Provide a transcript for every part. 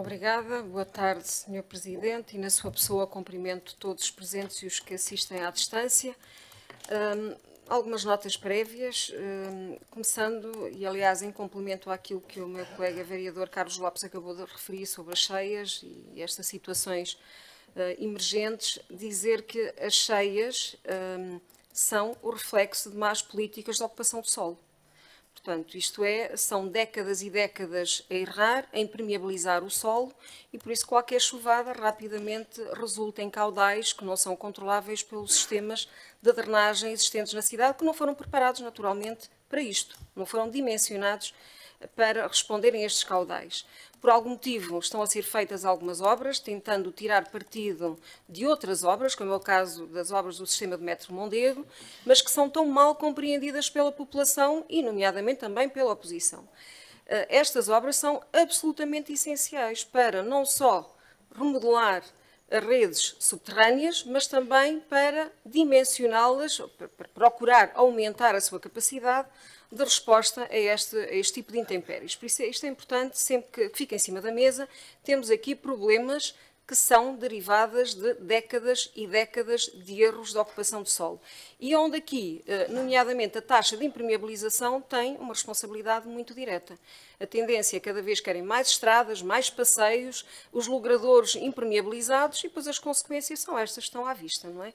Obrigada. Boa tarde, Sr. Presidente, e na sua pessoa cumprimento todos os presentes e os que assistem à distância. Algumas notas prévias, começando, e aliás em complemento àquilo que o meu colega vereador Carlos Lopes acabou de referir sobre as cheias e estas situações emergentes, dizer que as cheias são o reflexo de más políticas de ocupação do solo. Portanto, isto é, são décadas e décadas a errar, a impermeabilizar o solo e por isso qualquer chuvada rapidamente resulta em caudais que não são controláveis pelos sistemas de drenagem existentes na cidade, que não foram preparados naturalmente para isto, não foram dimensionados para responderem a estes caudais. Por algum motivo estão a ser feitas algumas obras, tentando tirar partido de outras obras, como é o caso das obras do sistema de metro Mondego, mas que são tão mal compreendidas pela população e, nomeadamente, também pela oposição. Estas obras são absolutamente essenciais para não só remodelar as redes subterrâneas, mas também para dimensioná-las, para procurar aumentar a sua capacidade de resposta a este tipo de intempéries. Por isso, isto é importante, sempre que fica em cima da mesa, temos aqui problemas que são derivadas de décadas e décadas de erros de ocupação de solo. E onde aqui, nomeadamente, a taxa de impermeabilização tem uma responsabilidade muito direta. A tendência é cada vez querem mais estradas, mais passeios, os logradouros impermeabilizados e depois as consequências são estas, estão à vista, não é?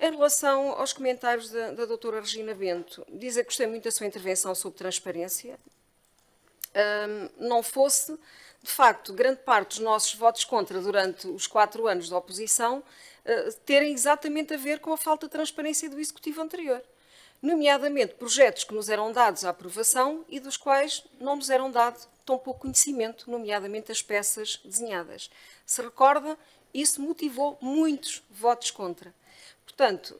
Em relação aos comentários da doutora Regina Bento, dizer que gostei muito da sua intervenção sobre transparência. Não fosse, de facto, grande parte dos nossos votos contra durante os 4 anos de oposição terem exatamente a ver com a falta de transparência do Executivo anterior. Nomeadamente projetos que nos eram dados à aprovação e dos quais não nos eram dado tão pouco conhecimento, nomeadamente as peças desenhadas. Se recorda, isso motivou muitos votos contra. Portanto,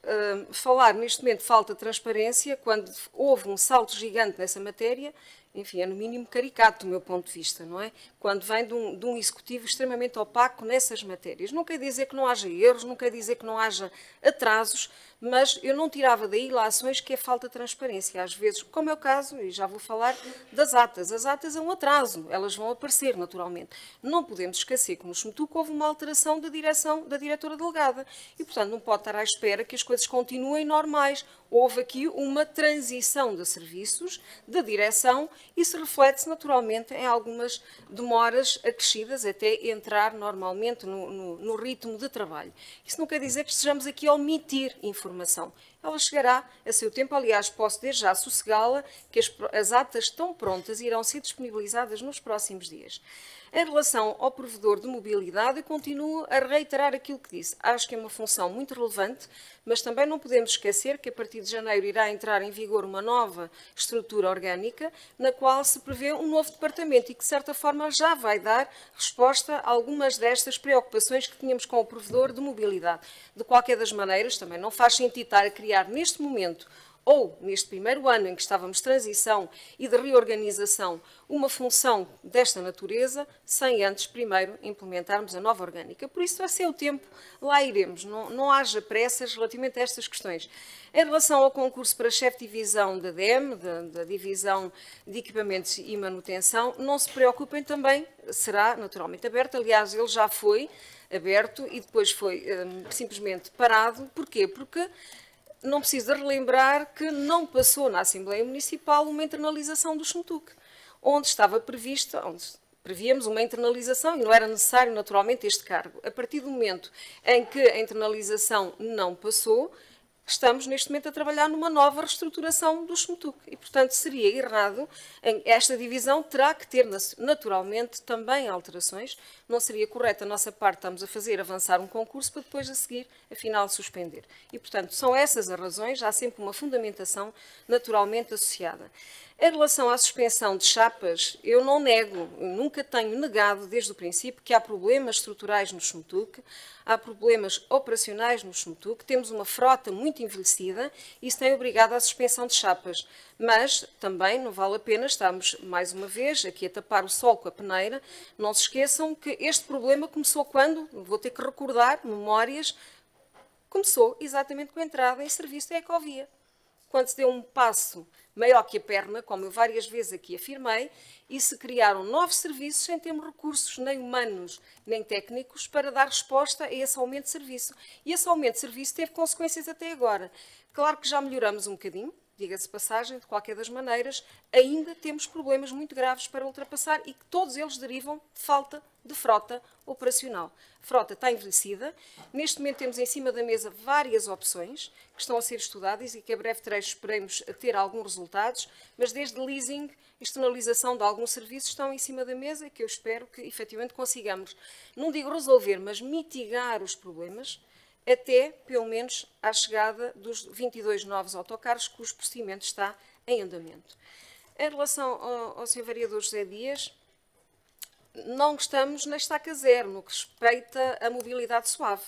falar neste momento de falta de transparência, quando houve um salto gigante nessa matéria, enfim, é no mínimo caricato do meu ponto de vista, não é? Quando vem de um executivo extremamente opaco nessas matérias. Não quer dizer que não haja erros, não quer dizer que não haja atrasos, mas eu não tirava daí ilações que é falta de transparência. Às vezes, como é o caso, e já vou falar das atas. As atas é um atraso, elas vão aparecer naturalmente. Não podemos esquecer que no SMTUC houve uma alteração da direção da diretora delegada e, portanto, não pode estar à espera que as coisas continuem normais. Houve aqui uma transição de serviços, de direção, e se reflete naturalmente em algumas demoras acrescidas até entrar normalmente no ritmo de trabalho. Isso não quer dizer que estejamos aqui a omitir informação. Ela chegará a seu tempo, aliás, posso desde já sossegá-la que as atas estão prontas e irão ser disponibilizadas nos próximos dias. Em relação ao provedor de mobilidade, eu continuo a reiterar aquilo que disse. Acho que é uma função muito relevante, mas também não podemos esquecer que a partir de janeiro irá entrar em vigor uma nova estrutura orgânica, na qual se prevê um novo departamento e que, de certa forma, já vai dar resposta a algumas destas preocupações que tínhamos com o provedor de mobilidade. De qualquer das maneiras, também não faz sentido estar a criar neste momento ou neste primeiro ano em que estávamos de transição e de reorganização, uma função desta natureza, sem antes primeiro implementarmos a nova orgânica. Por isso, a seu tempo, lá iremos. Não haja pressas relativamente a estas questões. Em relação ao concurso para chefe de divisão da DEM, da Divisão de Equipamentos e Manutenção, não se preocupem também, será naturalmente aberto. Aliás, ele já foi aberto e depois foi simplesmente parado. Porquê? Porque não preciso de relembrar que não passou na Assembleia Municipal uma internalização do SMTUC, onde estava prevista, onde prevíamos uma internalização e não era necessário naturalmente este cargo. A partir do momento em que a internalização não passou, estamos neste momento a trabalhar numa nova reestruturação do SMTUC e, portanto, seria errado, esta divisão terá que ter naturalmente também alterações, não seria correto a nossa parte estamos a fazer avançar um concurso para depois a seguir, afinal, suspender. E, portanto, são essas as razões, há sempre uma fundamentação naturalmente associada. Em relação à suspensão de chapas, eu não nego, eu nunca tenho negado desde o princípio que há problemas estruturais no SMTUC, há problemas operacionais no SMTUC, temos uma frota muito envelhecida e isso tem obrigado à suspensão de chapas. Mas também não vale a pena, estamos mais uma vez aqui a tapar o sol com a peneira, não se esqueçam que este problema começou quando, vou ter que recordar, memórias, começou exatamente com a entrada em serviço da Ecovia. Quando se deu um passo maior que a perna, como eu várias vezes aqui afirmei, e se criaram novos serviços sem termos recursos nem humanos nem técnicos para dar resposta a esse aumento de serviço. E esse aumento de serviço teve consequências até agora. Claro que já melhoramos um bocadinho, diga-se de passagem, de qualquer das maneiras, ainda temos problemas muito graves para ultrapassar e que todos eles derivam de falta de frota operacional. A frota está envelhecida. Neste momento temos em cima da mesa várias opções que estão a ser estudadas e que a breve trecho esperemos a ter alguns resultados, mas desde leasing, externalização de alguns serviços estão em cima da mesa e que eu espero que efetivamente consigamos, não digo resolver, mas mitigar os problemas até, pelo menos, à chegada dos 22 novos autocarros, cujo procedimento está em andamento. Em relação ao Sr. Vereador José Dias, não estamos na estaca zero, no que respeita à mobilidade suave.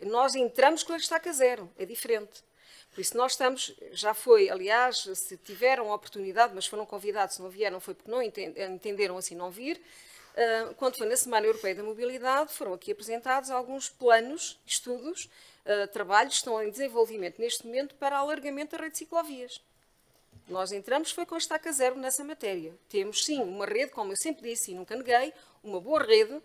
Nós entramos com a estaca zero, é diferente. Por isso nós estamos, já foi, aliás, se tiveram a oportunidade, mas foram convidados, se não vieram foi porque não entenderam assim não vir, quando foi na Semana Europeia da Mobilidade, foram aqui apresentados alguns planos, estudos, trabalhos que estão em desenvolvimento neste momento para alargamento da rede de ciclovias. Nós entramos foi com a estaca zero nessa matéria. Temos sim uma rede, como eu sempre disse e nunca neguei, uma boa rede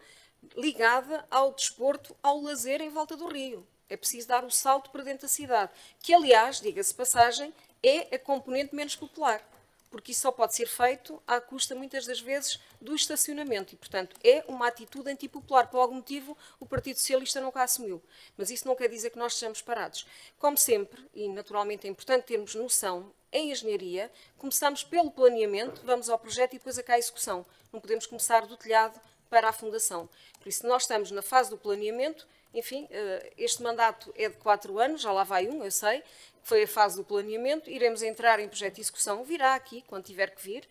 ligada ao desporto, ao lazer em volta do Rio. É preciso dar o salto para dentro da cidade, que aliás, diga-se passagem, é a componente menos popular, porque isso só pode ser feito à custa, muitas das vezes, do estacionamento. E, portanto, é uma atitude antipopular. Por algum motivo, o Partido Socialista nunca a assumiu. Mas isso não quer dizer que nós estejamos parados. Como sempre, e naturalmente é importante termos noção, em engenharia, começamos pelo planeamento, vamos ao projeto e depois a cá a execução. Não podemos começar do telhado para a fundação. Por isso, nós estamos na fase do planeamento. Enfim, este mandato é de 4 anos, já lá vai um, eu sei, foi a fase do planeamento, iremos entrar em projeto de execução, virá aqui, quando tiver que vir,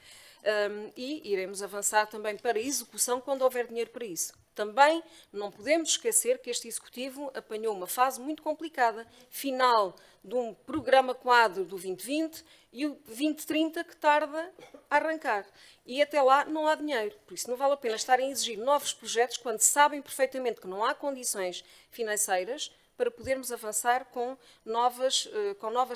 e iremos avançar também para a execução, quando houver dinheiro para isso. Também não podemos esquecer que este Executivo apanhou uma fase muito complicada, final de um programa quadro do 2020 e o 2030 que tarda a arrancar. E até lá não há dinheiro. Por isso não vale a pena estarem a exigir novos projetos quando sabem perfeitamente que não há condições financeiras para podermos avançar com novas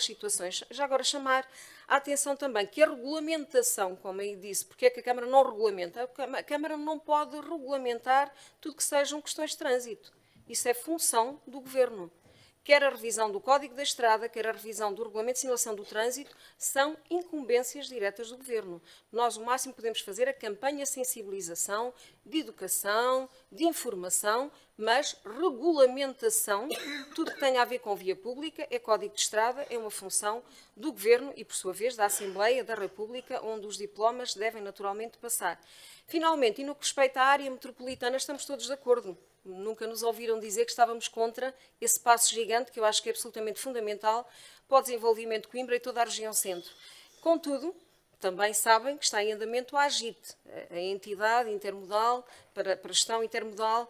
situações. Já agora chamar a atenção também que a regulamentação, como aí disse, porque é que a Câmara não regulamenta? A Câmara não pode regulamentar tudo que sejam questões de trânsito. Isso é função do Governo. Quer a revisão do Código da Estrada, quer a revisão do Regulamento de Sinalização do Trânsito, são incumbências diretas do Governo. Nós, o máximo que podemos fazer é campanha de sensibilização, de educação, de informação, mas regulamentação, tudo que tenha a ver com via pública, é Código de Estrada, é uma função do Governo e, por sua vez, da Assembleia da República, onde os diplomas devem naturalmente passar. Finalmente, e no que respeita à área metropolitana, estamos todos de acordo. Nunca nos ouviram dizer que estávamos contra esse passo gigante, que eu acho que é absolutamente fundamental para o desenvolvimento de Coimbra e toda a região centro. Contudo, também sabem que está em andamento a AGIT, a entidade intermodal para a gestão intermodal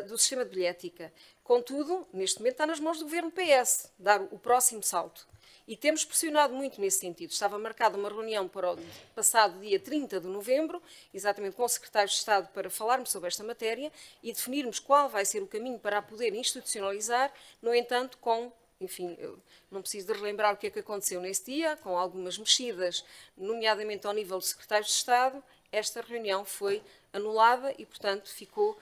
do sistema de bilhética. Contudo, neste momento está nas mãos do Governo PS, dar o próximo salto. E temos pressionado muito nesse sentido. Estava marcada uma reunião para o passado dia 30 de novembro, exatamente com o Secretário de Estado, para falarmos sobre esta matéria e definirmos qual vai ser o caminho para a poder institucionalizar, no entanto, enfim, eu não preciso de relembrar o que é que aconteceu nesse dia, com algumas mexidas, nomeadamente ao nível do Secretário de Estado, esta reunião foi anulada e, portanto, ficou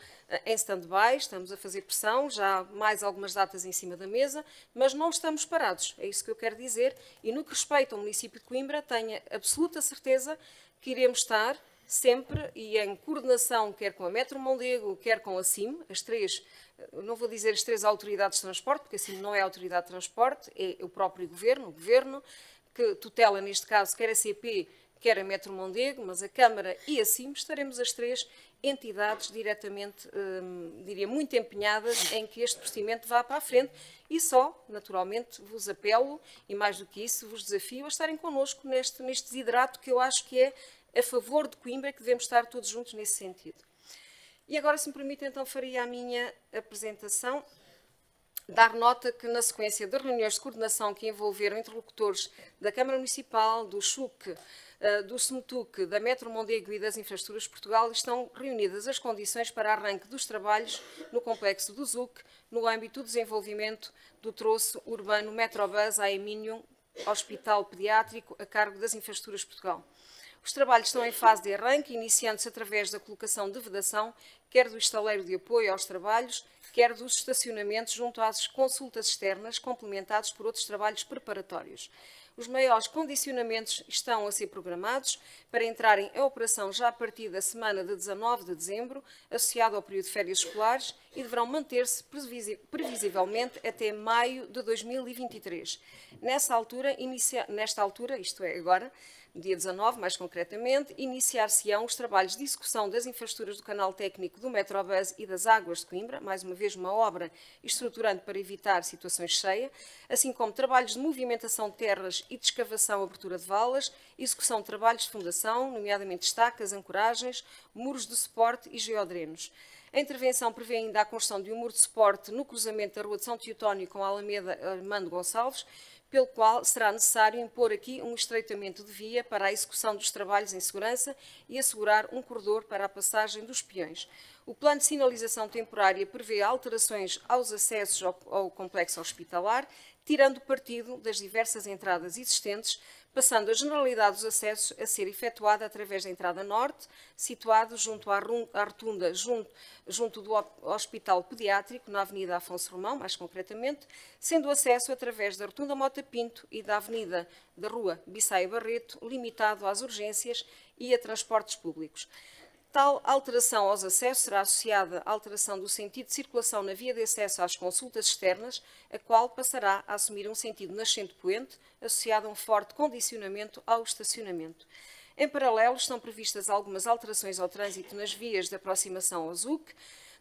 em stand-by. Estamos a fazer pressão, já há mais algumas datas em cima da mesa, mas não estamos parados, é isso que eu quero dizer. E no que respeita ao município de Coimbra, tenha absoluta certeza que iremos estar sempre e em coordenação, quer com a Metro Mondego, quer com a CIM, as três, não vou dizer as três autoridades de transporte, porque a CIM não é a autoridade de transporte, é o próprio Governo, que tutela, neste caso, quer a CP, quer a Metro Mondego, mas a Câmara e a CIM, estaremos as três entidades diretamente, diria, muito empenhadas em que este procedimento vá para a frente e só, naturalmente, vos apelo, e mais do que isso, vos desafio a estarem connosco neste desidrato que eu acho que é a favor de Coimbra, que devemos estar todos juntos nesse sentido. E agora, se me permite, então, faria a minha apresentação. Dar nota que, na sequência de reuniões de coordenação que envolveram interlocutores da Câmara Municipal, do SUC, do SMTUC, da Metro Mondego e das Infraestruturas de Portugal, estão reunidas as condições para arranque dos trabalhos no complexo do ZUC, no âmbito do desenvolvimento do troço urbano Metrobus a Emínium Hospital Pediátrico a cargo das Infraestruturas Portugal. Os trabalhos estão em fase de arranque, iniciando-se através da colocação de vedação, quer do estaleiro de apoio aos trabalhos, quer dos estacionamentos junto às consultas externas, complementados por outros trabalhos preparatórios. Os maiores condicionamentos estão a ser programados para entrarem em operação já a partir da semana de 19 de dezembro, associado ao período de férias escolares, e deverão manter-se previsivelmente até maio de 2023. Nesta altura, isto é, agora, dia 19, mais concretamente, iniciar-se-ão os trabalhos de execução das infraestruturas do canal técnico do Metrobus e das Águas de Coimbra, mais uma vez uma obra estruturante para evitar situações de cheia, assim como trabalhos de movimentação de terras e de escavação, abertura de valas, execução de trabalhos de fundação, nomeadamente estacas, ancoragens, muros de suporte e geodrenos. A intervenção prevê ainda a construção de um muro de suporte no cruzamento da Rua de São Teotónio com a Alameda Armando Gonçalves, pelo qual será necessário impor aqui um estreitamento de via para a execução dos trabalhos em segurança e assegurar um corredor para a passagem dos peões. O plano de sinalização temporária prevê alterações aos acessos ao complexo hospitalar, tirando partido das diversas entradas existentes, passando a generalidade dos acessos a ser efetuada através da entrada norte, situado junto à rotunda, junto do Hospital Pediátrico, na Avenida Afonso Romão, mais concretamente, sendo o acesso através da rotunda Mota Pinto e da Avenida da Rua Bissaia Barreto, limitado às urgências e a transportes públicos. Tal alteração aos acessos será associada à alteração do sentido de circulação na via de acesso às consultas externas, a qual passará a assumir um sentido nascente-poente, associado a um forte condicionamento ao estacionamento. Em paralelo, estão previstas algumas alterações ao trânsito nas vias de aproximação ao ZUC,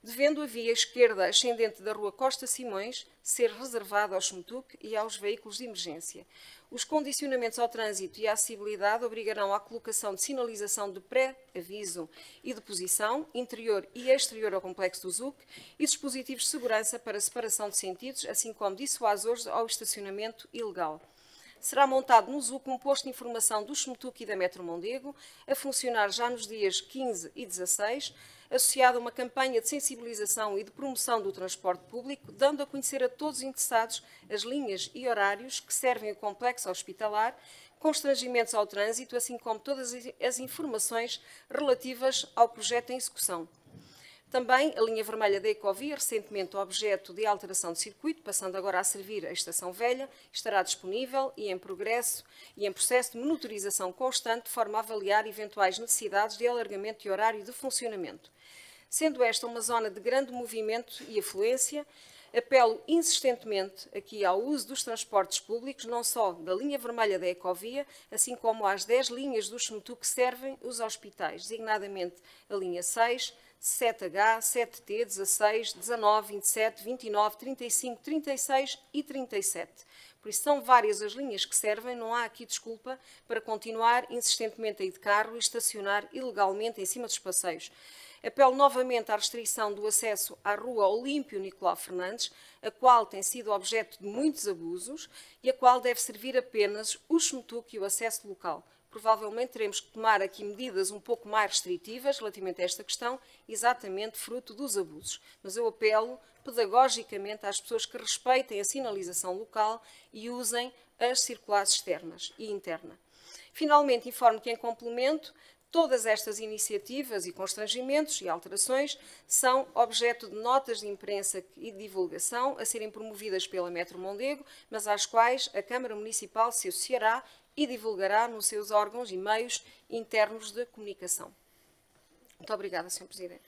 devendo a via esquerda ascendente da Rua Costa Simões ser reservada ao SMTUC e aos veículos de emergência. Os condicionamentos ao trânsito e à acessibilidade obrigarão à colocação de sinalização de pré-aviso e de posição, interior e exterior ao complexo do ZUC, e dispositivos de segurança para separação de sentidos, assim como dissuasores ao estacionamento ilegal. Será montado no ZUC um posto de informação do SMTUC e da Metro Mondego, a funcionar já nos dias 15 e 16, associado a uma campanha de sensibilização e de promoção do transporte público, dando a conhecer a todos os interessados as linhas e horários que servem o complexo hospitalar, constrangimentos ao trânsito, assim como todas as informações relativas ao projeto em execução. Também a linha vermelha da Ecovia, recentemente objeto de alteração de circuito, passando agora a servir a Estação Velha, estará disponível e em progresso e em processo de monitorização constante, de forma a avaliar eventuais necessidades de alargamento de horário de funcionamento. Sendo esta uma zona de grande movimento e afluência, apelo insistentemente aqui ao uso dos transportes públicos, não só da linha vermelha da Ecovia, assim como às 10 linhas do SMTUC que servem os hospitais, designadamente a linha 6, 7H, 7T, 16, 19, 27, 29, 35, 36 e 37. Por isso, são várias as linhas que servem, não há aqui desculpa para continuar insistentemente a ir de carro e estacionar ilegalmente em cima dos passeios. Apelo novamente à restrição do acesso à Rua Olímpio Nicolau Fernandes, a qual tem sido objeto de muitos abusos e a qual deve servir apenas o SMTUC e o acesso local. Provavelmente teremos que tomar aqui medidas um pouco mais restritivas relativamente a esta questão, exatamente fruto dos abusos. Mas eu apelo pedagogicamente às pessoas que respeitem a sinalização local e usem as circulares externas e interna. Finalmente, informo que, em complemento, todas estas iniciativas e constrangimentos e alterações são objeto de notas de imprensa e de divulgação a serem promovidas pela Metro Mondego, mas às quais a Câmara Municipal se associará e divulgará nos seus órgãos e meios internos de comunicação. Muito obrigada, Sr. Presidente.